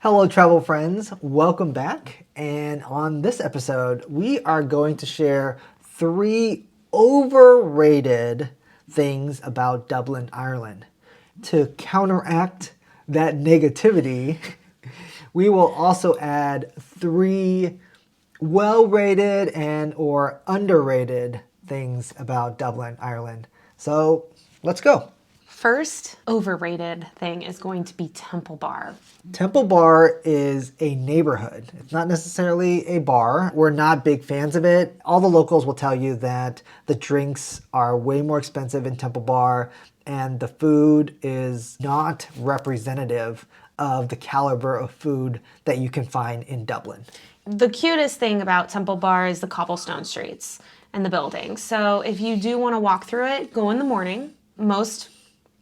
Hello, travel friends. Welcome back. And on this episode, we are going to share 3 overrated things about Dublin, Ireland. To counteract that negativity, we will also add 3 well-rated and or underrated things about Dublin, Ireland. So let's go. First overrated thing is going to be Temple Bar. Temple Bar is a neighborhood. It's not necessarily a bar. We're not big fans of it. All the locals will tell you that the drinks are way more expensive in Temple Bar and the food is not representative of the caliber of food that you can find in Dublin. The cutest thing about Temple Bar is the cobblestone streets and the buildings. So if you do want to walk through it, go in the morning. Most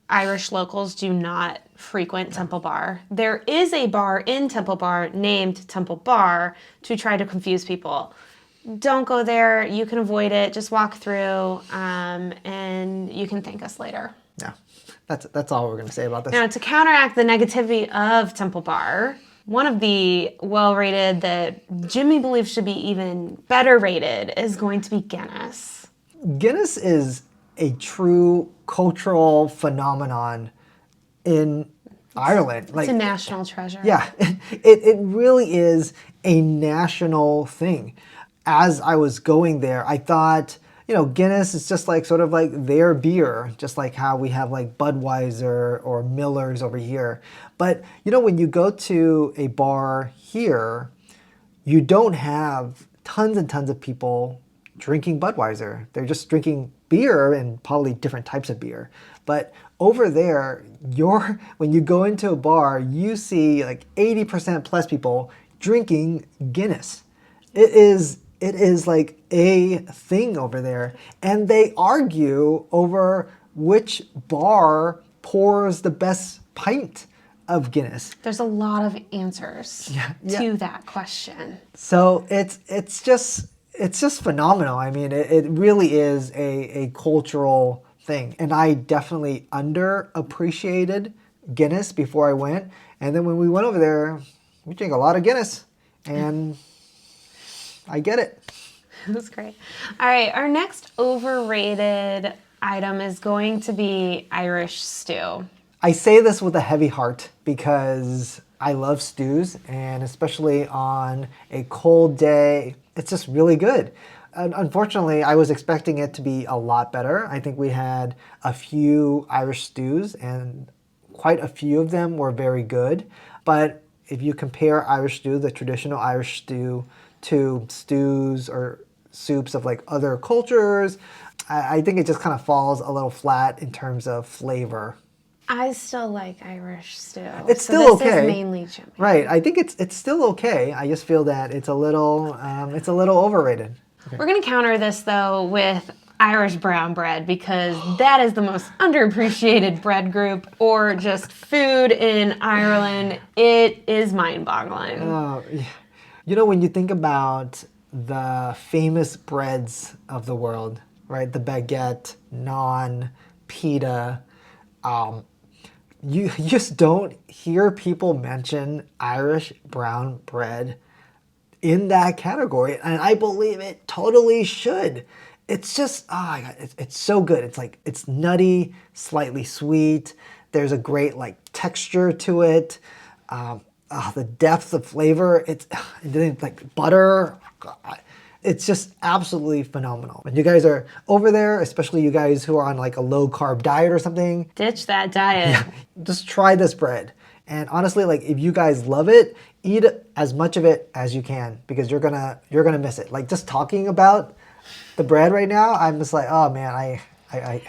Irish locals do not frequent Temple Bar. There is a bar in Temple Bar named Temple Bar to try to confuse people. Don't go there. You can avoid it. Just walk through and you can thank us later. Yeah, that's all we're going to say about this. Now, to counteract the negativity of Temple Bar, one of the well-rated that Jimmy believes should be even better rated is going to be Guinness. Guinness is a true cultural phenomenon in Ireland. It's a national treasure. Yeah, it really is a national thing. As I was going there, I thought, Guinness is just like sort of like their beer, just like how we have like Budweiser or Miller's over here. But, when you go to a bar here, you don't have tons and tons of people drinking Budweiser. They're just drinking beer and probably different types of beer. But over there, when you go into a bar, you see like 80% plus people drinking Guinness. It is like a thing over there. And they argue over which bar pours the best pint of Guinness. There's a lot of answers to that question. So it's just phenomenal. I mean, it really is a cultural thing. And I definitely underappreciated Guinness before I went. And then when we went over there, we drank a lot of Guinness. And I get it. That's great. All right, our next overrated item is going to be Irish stew. I say this with a heavy heart because I love stews, and especially on a cold day, it's just really good. Unfortunately, I was expecting it to be a lot better. I think we had a few Irish stews, and quite a few of them were very good. But if you compare Irish stew, the traditional Irish stew, to stews or soups of like other cultures, I think it just kind of falls a little flat in terms of flavor. I still like Irish stew. It's still okay. This is mainly Jimmy. Right. I think it's still okay. I just feel that it's a little overrated. Okay. We're going to counter this though with Irish brown bread because that is the most underappreciated bread group or just food in Ireland. It is mind-boggling. Yeah. When you think about the famous breads of the world, right? The baguette, naan, pita, you just don't hear people mention Irish brown bread in that category. And I believe it totally should. It's just, it's so good. It's like, it's nutty, slightly sweet. There's a great like texture to it. The depth of flavor, it's like butter. It's just absolutely phenomenal. When you guys are over there, especially you guys who are on like a low carb diet or something, ditch that diet. Just try this bread. And honestly, like if you guys love it, eat as much of it as you can because you're gonna miss it. Like just talking about the bread right now, I'm just like, oh man, yeah.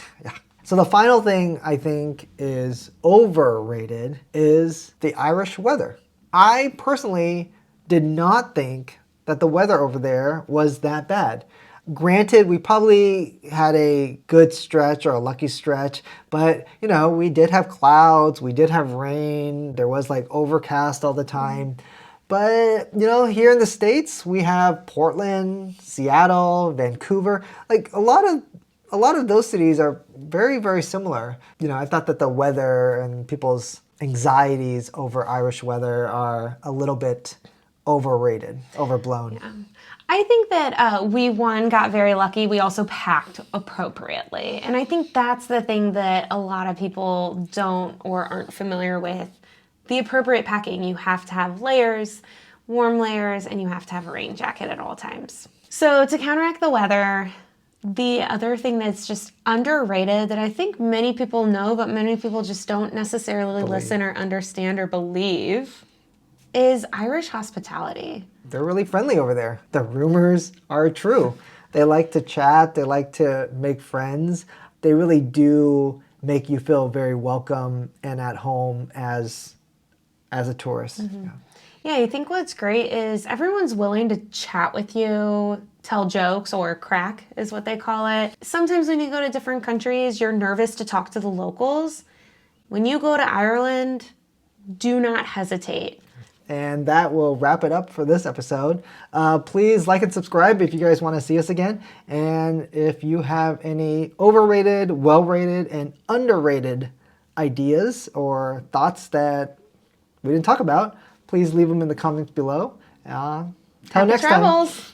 So the final thing I think is overrated is the Irish weather. I personally did not think that the weather over there was that bad. Granted, we probably had a good stretch or a lucky stretch, but we did have clouds, we did have rain, there was like overcast all the time. But, here in the States, we have Portland, Seattle, Vancouver, like a lot of those cities are very, very similar. I thought that the weather and people's anxieties over Irish weather are a little bit overrated, overblown. I think that we, one, got very lucky. We also packed appropriately. And I think that's the thing that a lot of people don't or aren't familiar with. The appropriate packing. You have to have layers, warm layers, and you have to have a rain jacket at all times. So to counteract the weather, the other thing that's just underrated that I think many people know, but many people just don't necessarily listen or understand or believe is Irish hospitality. They're really friendly over there. The rumors are true. They like to chat, they like to make friends. They really do make you feel very welcome and at home as a tourist. Yeah, I think what's great is everyone's willing to chat with you, tell jokes, or crack is what they call it. Sometimes when you go to different countries, you're nervous to talk to the locals. When you go to Ireland, do not hesitate. And that will wrap it up for this episode. Please like and subscribe if you guys want to see us again. And if you have any overrated, well-rated, and underrated ideas or thoughts that we didn't talk about, please leave them in the comments below. Till Happy next time. travels!